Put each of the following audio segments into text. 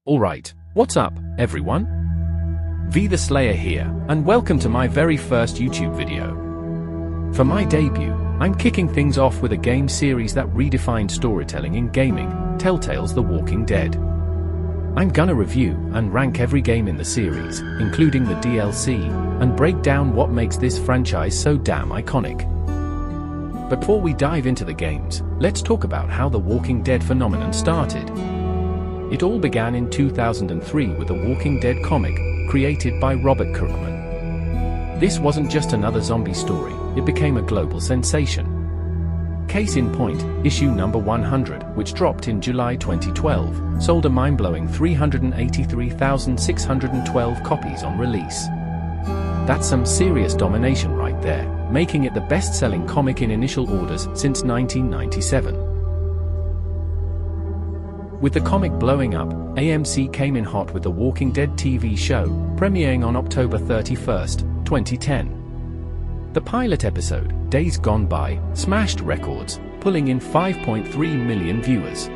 Alright, what's up, everyone? V the Slayer here, and welcome to my very first YouTube video. For my debut, I'm kicking things off with a game series that redefined storytelling in gaming, Telltale's The Walking Dead. I'm gonna review and rank every game in the series, including the DLC, and break down what makes this franchise so damn iconic. But before we dive into the games, let's talk about how the Walking Dead phenomenon started. It all began in 2003 with a Walking Dead comic, created by Robert Kirkman. This wasn't just another zombie story, it became a global sensation. Case in point, issue number 100, which dropped in July 2012, sold a mind-blowing 383,612 copies on release. That's some serious domination right there, making it the best-selling comic in initial orders since 1997. With the comic blowing up, AMC came in hot with the Walking Dead TV show, premiering on October 31, 2010. The pilot episode, Days Gone By, smashed records, pulling in 5.3 million viewers.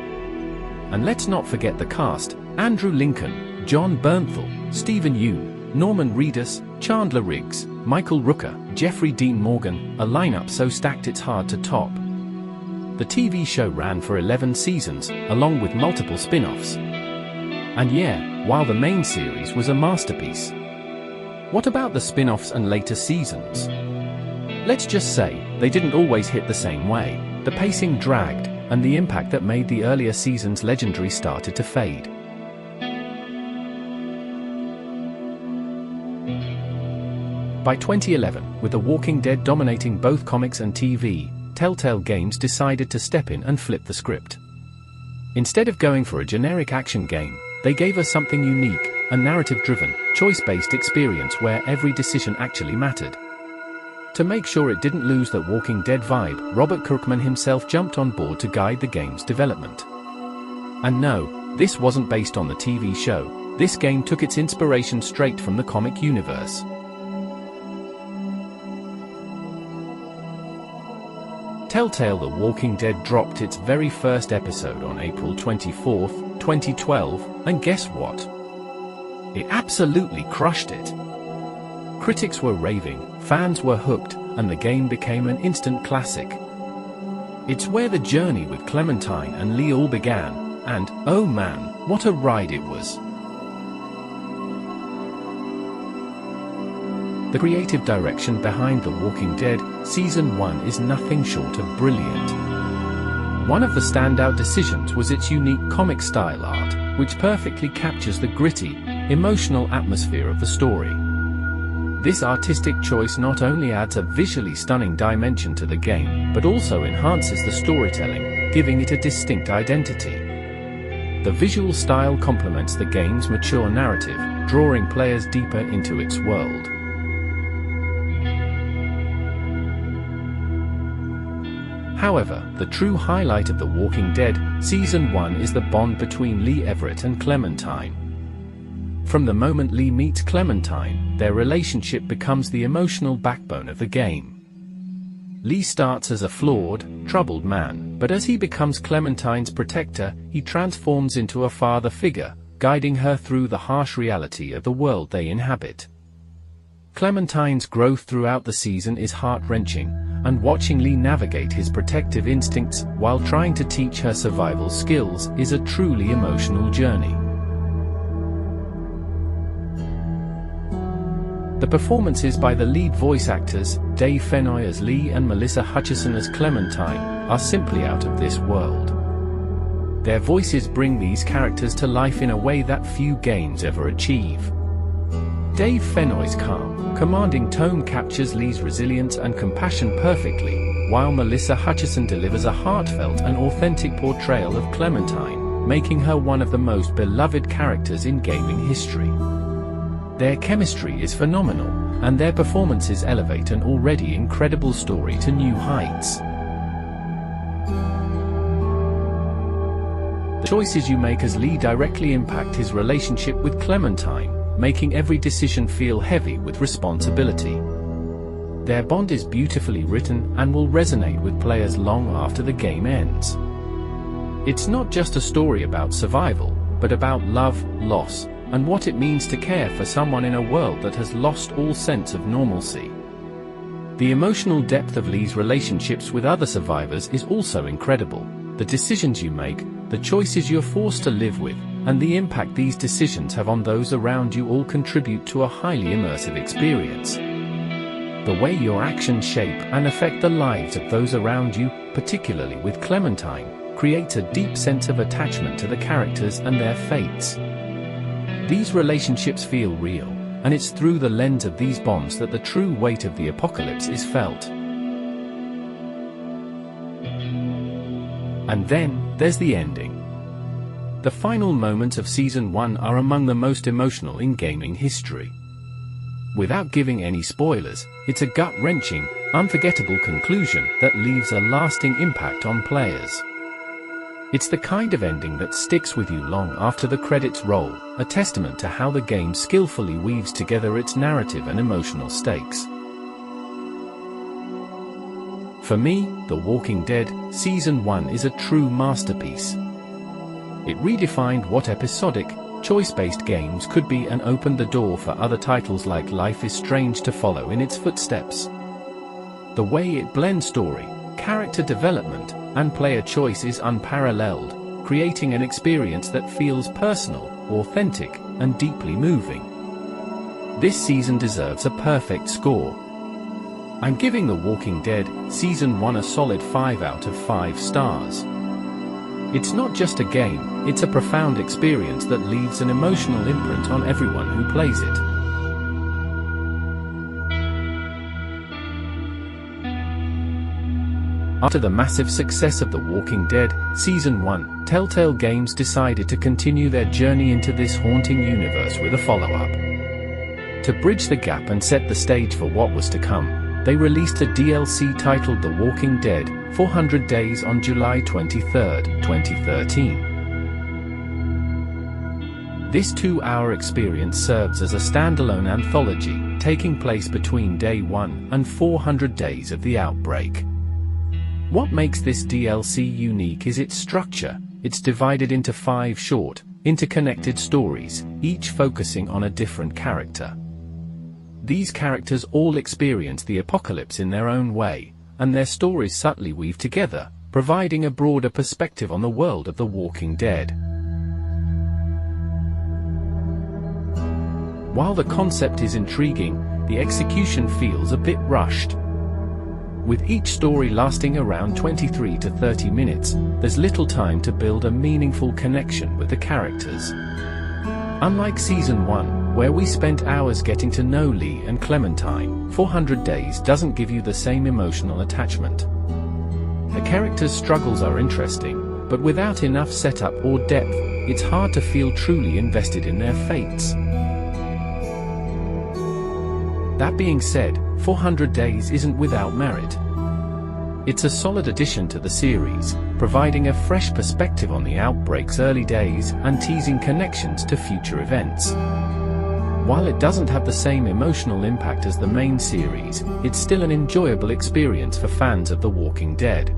And let's not forget the cast: Andrew Lincoln, John Bernthal, Stephen Yeun, Norman Reedus, Chandler Riggs, Michael Rooker, Jeffrey Dean Morgan, a lineup so stacked it's hard to top. The TV show ran for 11 seasons, along with multiple spin-offs. And yeah, while the main series was a masterpiece, what about the spin-offs and later seasons? Let's just say, they didn't always hit the same way. The pacing dragged, and the impact that made the earlier seasons legendary started to fade. By 2011, with The Walking Dead dominating both comics and TV, Telltale Games decided to step in and flip the script. Instead of going for a generic action game, they gave us something unique, a narrative-driven, choice-based experience where every decision actually mattered. To make sure it didn't lose that Walking Dead vibe, Robert Kirkman himself jumped on board to guide the game's development. And no, this wasn't based on the TV show. This game took its inspiration straight from the comic universe. Telltale The Walking Dead dropped its very first episode on April 24, 2012, and guess what? It absolutely crushed it. Critics were raving, fans were hooked, and the game became an instant classic. It's where the journey with Clementine and Lee all began, and, oh man, what a ride it was. The creative direction behind The Walking Dead Season 1 is nothing short of brilliant. One of the standout decisions was its unique comic style art, which perfectly captures the gritty, emotional atmosphere of the story. This artistic choice not only adds a visually stunning dimension to the game, but also enhances the storytelling, giving it a distinct identity. The visual style complements the game's mature narrative, drawing players deeper into its world. However, the true highlight of The Walking Dead Season 1 is the bond between Lee Everett and Clementine. From the moment Lee meets Clementine, their relationship becomes the emotional backbone of the game. Lee starts as a flawed, troubled man, but as he becomes Clementine's protector, he transforms into a father figure, guiding her through the harsh reality of the world they inhabit. Clementine's growth throughout the season is heart-wrenching, and watching Lee navigate his protective instincts while trying to teach her survival skills is a truly emotional journey. The performances by the lead voice actors, Dave Fennoy as Lee and Melissa Hutchison as Clementine, are simply out of this world. Their voices bring these characters to life in a way that few games ever achieve. Dave Fennoy's calm, commanding tone captures Lee's resilience and compassion perfectly, while Melissa Hutchison delivers a heartfelt and authentic portrayal of Clementine, making her one of the most beloved characters in gaming history. Their chemistry is phenomenal, and their performances elevate an already incredible story to new heights. The choices you make as Lee directly impact his relationship with Clementine, making every decision feel heavy with responsibility. Their bond is beautifully written and will resonate with players long after the game ends. It's not just a story about survival, but about love, loss, and what it means to care for someone in a world that has lost all sense of normalcy. The emotional depth of Lee's relationships with other survivors is also incredible. The decisions you make, the choices you're forced to live with, and the impact these decisions have on those around you all contribute to a highly immersive experience. The way your actions shape and affect the lives of those around you, particularly with Clementine, creates a deep sense of attachment to the characters and their fates. These relationships feel real, and it's through the lens of these bonds that the true weight of the apocalypse is felt. And then, there's the ending. The final moments of Season 1 are among the most emotional in gaming history. Without giving any spoilers, it's a gut-wrenching, unforgettable conclusion that leaves a lasting impact on players. It's the kind of ending that sticks with you long after the credits roll, a testament to how the game skillfully weaves together its narrative and emotional stakes. For me, The Walking Dead Season 1 is a true masterpiece. It redefined what episodic, choice-based games could be and opened the door for other titles like Life is Strange to follow in its footsteps. The way it blends story, character development, and player choice is unparalleled, creating an experience that feels personal, authentic, and deeply moving. This season deserves a perfect score. I'm giving The Walking Dead Season 1 a solid 5 out of 5 stars. It's not just a game, it's a profound experience that leaves an emotional imprint on everyone who plays it. After the massive success of The Walking Dead Season 1, Telltale Games decided to continue their journey into this haunting universe with a follow-up. To bridge the gap and set the stage for what was to come, they released a DLC titled The Walking Dead 400 Days on July 23, 2013. This 2-hour experience serves as a standalone anthology, taking place between Day 1 and 400 days of the outbreak. What makes this DLC unique is its structure. It's divided into 5 short, interconnected stories, each focusing on a different character. These characters all experience the apocalypse in their own way, and their stories subtly weave together, providing a broader perspective on the world of The Walking Dead. While the concept is intriguing, the execution feels a bit rushed. With each story lasting around 23 to 30 minutes, there's little time to build a meaningful connection with the characters. Unlike Season 1, where we spent hours getting to know Lee and Clementine, 400 Days doesn't give you the same emotional attachment. The characters' struggles are interesting, but without enough setup or depth, it's hard to feel truly invested in their fates. That being said, 400 Days isn't without merit. It's a solid addition to the series, providing a fresh perspective on the outbreak's early days and teasing connections to future events. While it doesn't have the same emotional impact as the main series, it's still an enjoyable experience for fans of The Walking Dead.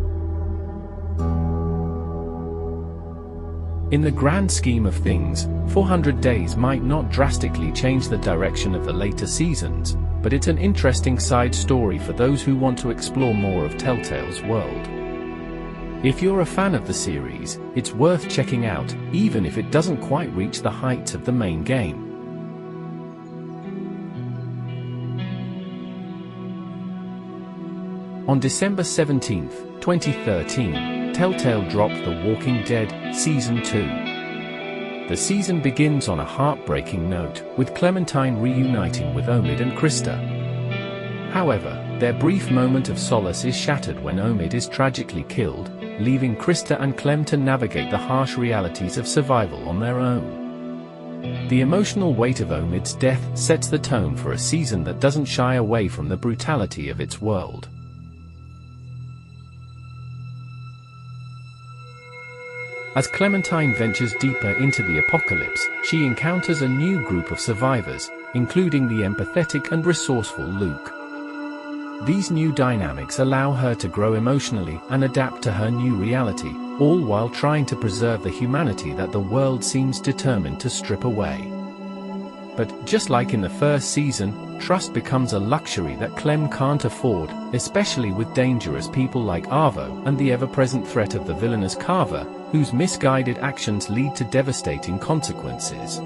In the grand scheme of things, 400 Days might not drastically change the direction of the later seasons, but it's an interesting side story for those who want to explore more of Telltale's world. If you're a fan of the series, it's worth checking out, even if it doesn't quite reach the heights of the main game. On December 17, 2013, Telltale dropped The Walking Dead Season 2. The season begins on a heartbreaking note, with Clementine reuniting with Omid and Krista. However, their brief moment of solace is shattered when Omid is tragically killed, leaving Krista and Clem to navigate the harsh realities of survival on their own. The emotional weight of Omid's death sets the tone for a season that doesn't shy away from the brutality of its world. As Clementine ventures deeper into the apocalypse, she encounters a new group of survivors, including the empathetic and resourceful Luke. These new dynamics allow her to grow emotionally and adapt to her new reality, all while trying to preserve the humanity that the world seems determined to strip away. But, just like in the first season, trust becomes a luxury that Clem can't afford, especially with dangerous people like Arvo and the ever-present threat of the villainous Carver, whose misguided actions lead to devastating consequences.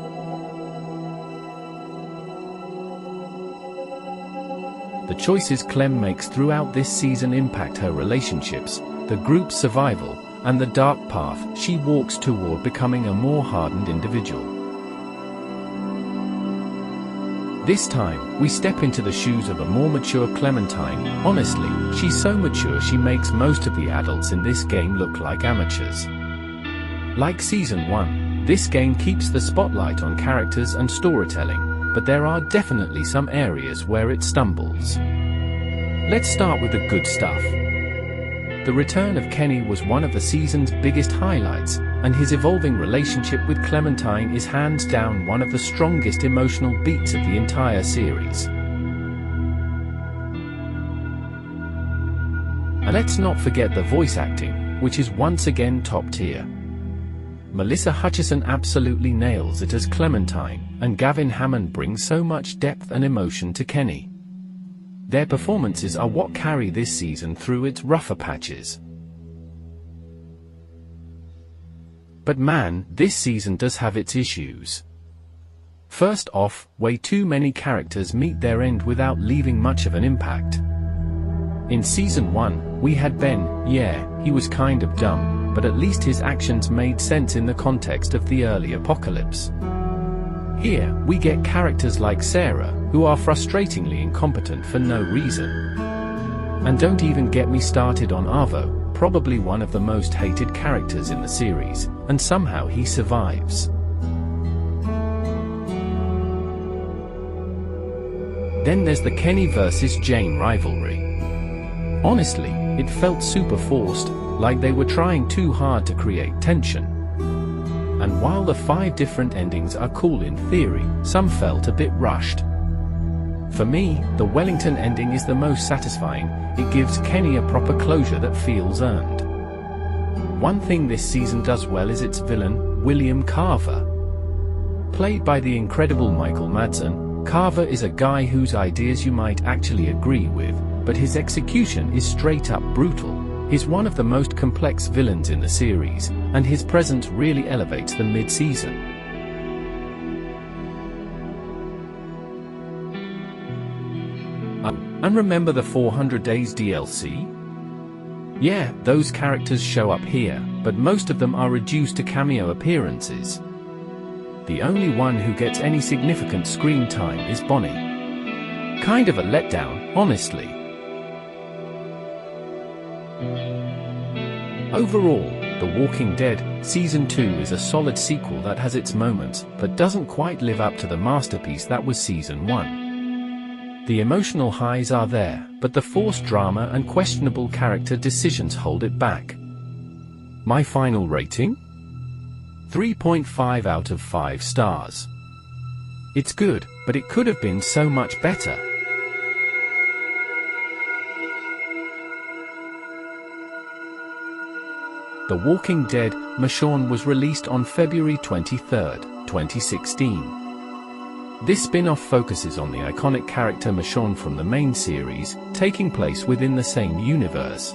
The choices Clem makes throughout this season impact her relationships, the group's survival, and the dark path she walks toward becoming a more hardened individual. This time, we step into the shoes of a more mature Clementine. Honestly, she's so mature she makes most of the adults in this game look like amateurs. Like Season 1, this game keeps the spotlight on characters and storytelling, but there are definitely some areas where it stumbles. Let's start with the good stuff. The return of Kenny was one of the season's biggest highlights, and his evolving relationship with Clementine is hands down one of the strongest emotional beats of the entire series. And let's not forget the voice acting, which is once again top tier. Melissa Hutchison absolutely nails it as Clementine, and Gavin Hammond brings so much depth and emotion to Kenny. Their performances are what carry this season through its rougher patches. But man, this season does have its issues. First off, way too many characters meet their end without leaving much of an impact. In Season 1, we had Ben. Yeah, he was kind of dumb, but at least his actions made sense in the context of the early apocalypse. Here, we get characters like Sarah, who are frustratingly incompetent for no reason. And don't even get me started on Arvo, probably one of the most hated characters in the series, and somehow he survives. Then there's the Kenny versus Jane rivalry. Honestly, it felt super forced, like they were trying too hard to create tension. And while the 5 different endings are cool in theory, some felt a bit rushed. For me, the Wellington ending is the most satisfying. It gives Kenny a proper closure that feels earned. One thing this season does well is its villain, William Carver. Played by the incredible Michael Madsen, Carver is a guy whose ideas you might actually agree with, but his execution is straight up brutal. He's one of the most complex villains in the series, and his presence really elevates the mid-season. Oh, and remember the 400 Days DLC? Yeah, those characters show up here, but most of them are reduced to cameo appearances. The only one who gets any significant screen time is Bonnie. Kind of a letdown, honestly. Overall, The Walking Dead Season 2 is a solid sequel that has its moments, but doesn't quite live up to the masterpiece that was Season 1. The emotional highs are there, but the forced drama and questionable character decisions hold it back. My final rating? 3.5 out of 5 stars. It's good, but it could have been so much better. The Walking Dead Michonne was released on February 23, 2016. This spin-off focuses on the iconic character Michonne from the main series, taking place within the same universe.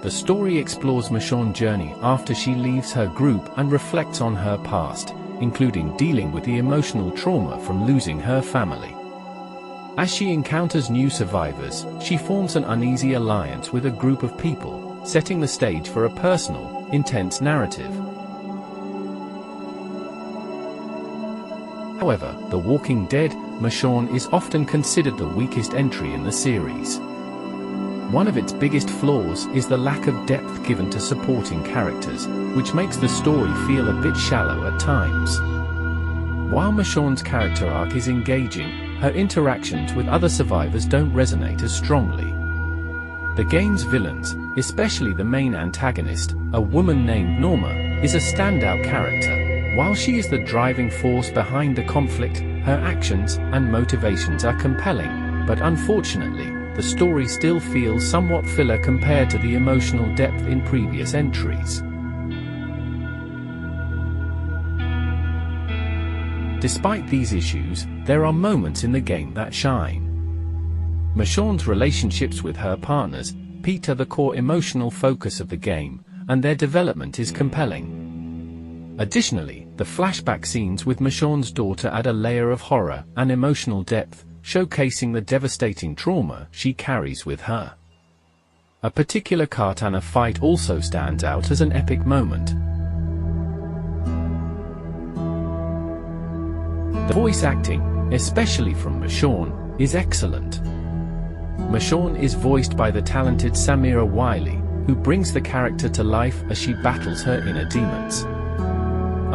The story explores Michonne's journey after she leaves her group and reflects on her past, including dealing with the emotional trauma from losing her family. As she encounters new survivors, she forms an uneasy alliance with a group of people, setting the stage for a personal, intense narrative. However, The Walking Dead Michonne is often considered the weakest entry in the series. One of its biggest flaws is the lack of depth given to supporting characters, which makes the story feel a bit shallow at times. While Michonne's character arc is engaging, her interactions with other survivors don't resonate as strongly. The game's villains, especially the main antagonist, a woman named Norma, is a standout character. While she is the driving force behind the conflict, her actions and motivations are compelling, but unfortunately, the story still feels somewhat filler compared to the emotional depth in previous entries. Despite these issues, there are moments in the game that shine. Michonne's relationships with her partners, Pete, are the core emotional focus of the game, and their development is compelling. Additionally, the flashback scenes with Michonne's daughter add a layer of horror and emotional depth, showcasing the devastating trauma she carries with her. A particular katana fight also stands out as an epic moment. The voice acting, especially from Michonne, is excellent. Michonne is voiced by the talented Samira Wiley, who brings the character to life as she battles her inner demons.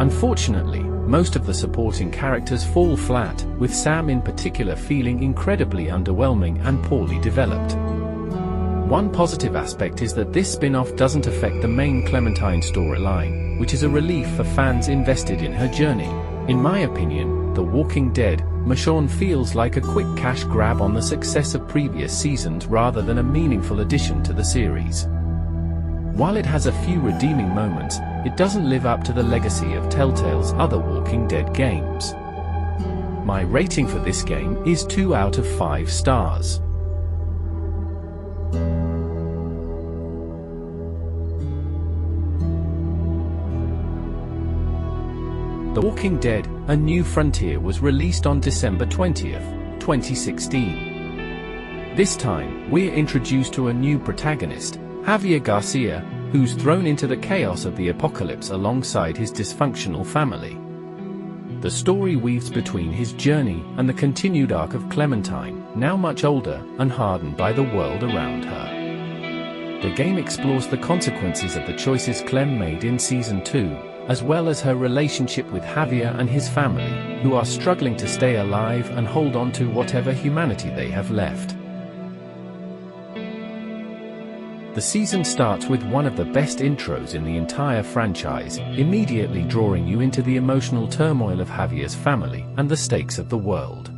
Unfortunately, most of the supporting characters fall flat, with Sam in particular feeling incredibly underwhelming and poorly developed. One positive aspect is that this spin-off doesn't affect the main Clementine storyline, which is a relief for fans invested in her journey. In my opinion, The Walking Dead, Michonne feels like a quick cash grab on the success of previous seasons rather than a meaningful addition to the series. While it has a few redeeming moments, it doesn't live up to the legacy of Telltale's other Walking Dead games. My rating for this game is 2 out of 5 stars. The Walking Dead: A New Frontier was released on December 20th, 2016. This time, we're introduced to a new protagonist, Javier Garcia, who's thrown into the chaos of the apocalypse alongside his dysfunctional family. The story weaves between his journey and the continued arc of Clementine, now much older and hardened by the world around her. The game explores the consequences of the choices Clem made in Season 2, as well as her relationship with Javier and his family, who are struggling to stay alive and hold on to whatever humanity they have left. The season starts with one of the best intros in the entire franchise, immediately drawing you into the emotional turmoil of Javier's family and the stakes of the world.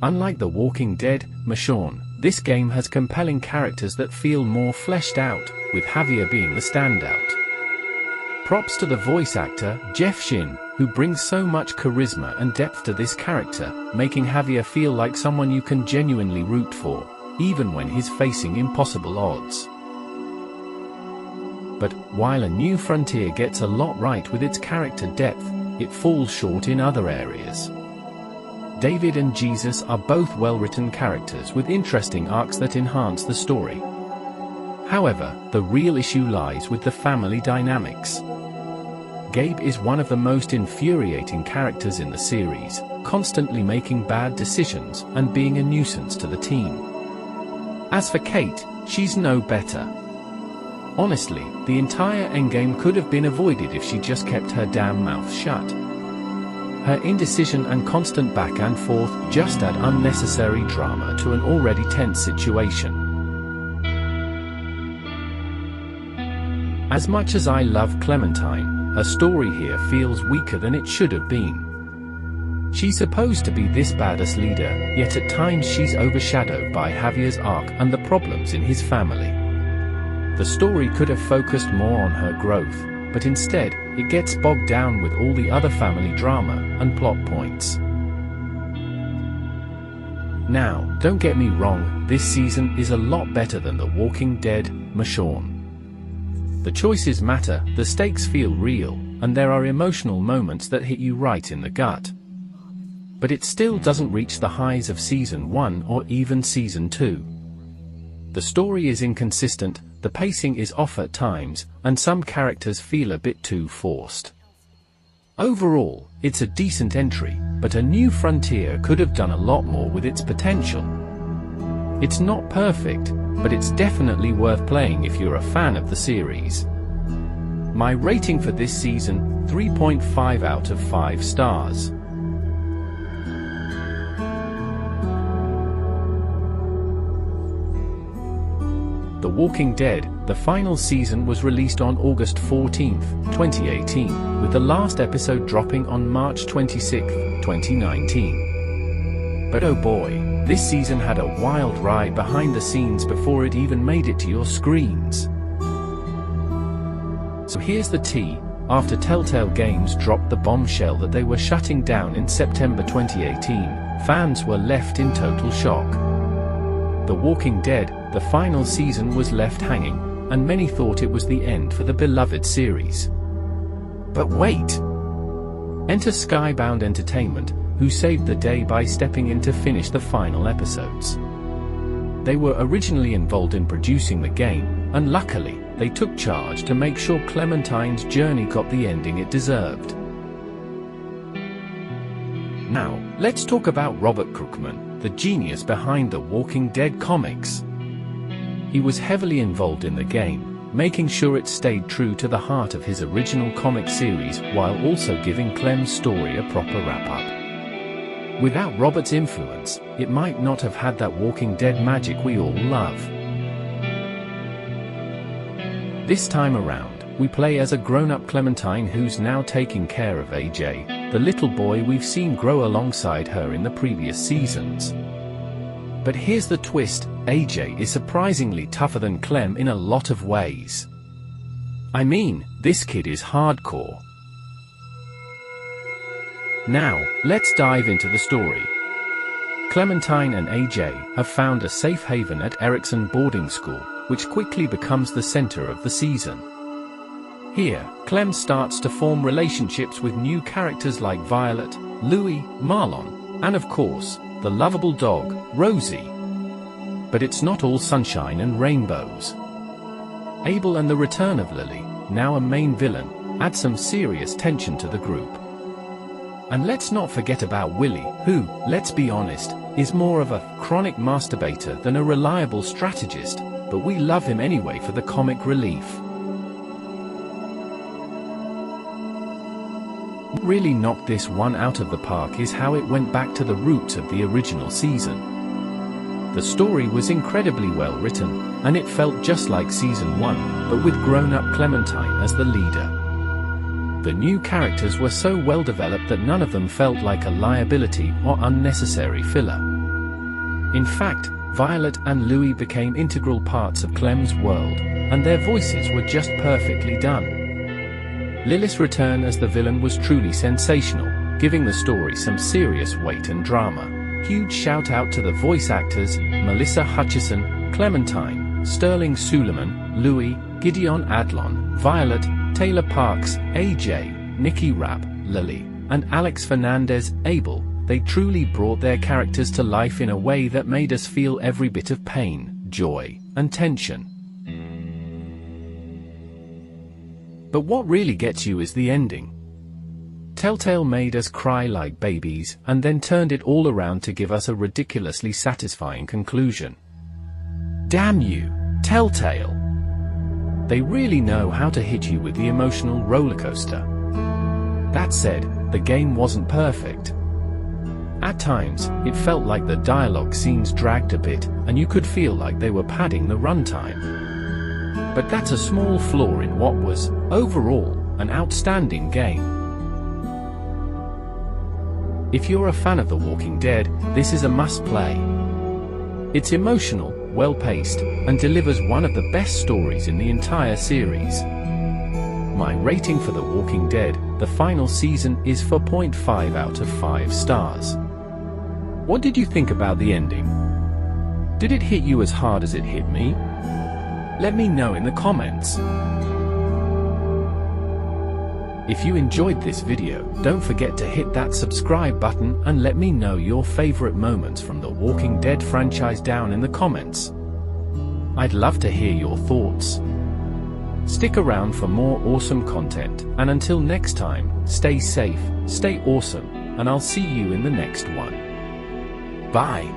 Unlike The Walking Dead: Michonne, this game has compelling characters that feel more fleshed out, with Javier being the standout. Props to the voice actor, Jeff Shin, who brings so much charisma and depth to this character, making Javier feel like someone you can genuinely root for, even when he's facing impossible odds. But, while A New Frontier gets a lot right with its character depth, it falls short in other areas. David and Jesus are both well-written characters with interesting arcs that enhance the story. However, the real issue lies with the family dynamics. Gabe is one of the most infuriating characters in the series, constantly making bad decisions and being a nuisance to the team. As for Kate, she's no better. Honestly, the entire endgame could have been avoided if she just kept her damn mouth shut. Her indecision and constant back and forth just add unnecessary drama to an already tense situation. As much as I love Clementine, her story here feels weaker than it should have been. She's supposed to be this badass leader, yet at times she's overshadowed by Javier's arc and the problems in his family. The story could have focused more on her growth, but instead, it gets bogged down with all the other family drama and plot points. Now, don't get me wrong, this season is a lot better than The Walking Dead: Michonne. The choices matter, the stakes feel real, and there are emotional moments that hit you right in the gut. But it still doesn't reach the highs of Season 1 or even Season 2. The story is inconsistent, the pacing is off at times, and some characters feel a bit too forced. Overall, it's a decent entry, but A New Frontier could have done a lot more with its potential. It's not perfect, but it's definitely worth playing if you're a fan of the series. My rating for this season, 3.5 out of 5 stars. The Walking Dead: The Final season was released on August 14, 2018, with the last episode dropping on March 26, 2019. But oh boy, This season had a wild ride behind the scenes before it even made it to your screens. So here's the tea. After Telltale Games dropped the bombshell that they were shutting down in September 2018, fans were left in total shock. The Walking Dead, the final season, was left hanging, and many thought it was the end for the beloved series. But wait! Enter Skybound Entertainment, who saved the day by stepping in to finish the final episodes. They were originally involved in producing the game, and luckily, they took charge to make sure Clementine's journey got the ending it deserved. Now, let's talk about Robert Kirkman, the genius behind the Walking Dead comics. He was heavily involved in the game, making sure it stayed true to the heart of his original comic series while also giving Clem's story a proper wrap-up. Without Robert's influence, it might not have had that Walking Dead magic we all love. This time around, we play as a grown-up Clementine who's now taking care of AJ, the little boy we've seen grow alongside her in the previous seasons. But here's the twist, AJ is surprisingly tougher than Clem in a lot of ways. I mean, this kid is hardcore. Now, let's dive into the story. Clementine and AJ have found a safe haven at Erickson boarding school, which quickly becomes the center of the season. Here, Clem starts to form relationships with new characters like Violet, Louis, Marlon, and of course, the lovable dog, Rosie. But it's not all sunshine and rainbows. Abel and the return of Lilly, now a main villain, add some serious tension to the group. And let's not forget about Willie, who, let's be honest, is more of a chronic masturbator than a reliable strategist, but we love him anyway for the comic relief. What really knocked this one out of the park is how it went back to the roots of the original season. The story was incredibly well written, and it felt just like season 1, but with grown-up Clementine as the leader. The new characters were so well developed that none of them felt like a liability or unnecessary filler. In fact, Violet and Louis became integral parts of Clem's world, and their voices were just perfectly done. Lilith's return as the villain was truly sensational, giving the story some serious weight and drama. Huge shout out to the voice actors, Melissa Hutchison, Clementine, Sterling Suleiman, Louis, Gideon Adlon, Violet, Taylor Parks, AJ, Nikki Rapp, Lilly, and Alex Fernandez, Abel. They truly brought their characters to life in a way that made us feel every bit of pain, joy, and tension. But what really gets you is the ending. Telltale made us cry like babies, and then turned it all around to give us a ridiculously satisfying conclusion. Damn you, Telltale! They really know how to hit you with the emotional rollercoaster. That said, the game wasn't perfect. At times, it felt like the dialogue scenes dragged a bit, and you could feel like they were padding the runtime. But that's a small flaw in what was, overall, an outstanding game. If you're a fan of The Walking Dead, this is a must-play. It's emotional, well-paced, and delivers one of the best stories in the entire series. My rating for The Walking Dead, the final season, is 4.5 out of 5 stars. What did you think about the ending? Did it hit you as hard as it hit me? Let me know in the comments. If you enjoyed this video, don't forget to hit that subscribe button and let me know your favorite moments from the Walking Dead franchise down in the comments. I'd love to hear your thoughts. Stick around for more awesome content, and until next time, stay safe, stay awesome, and I'll see you in the next one. Bye.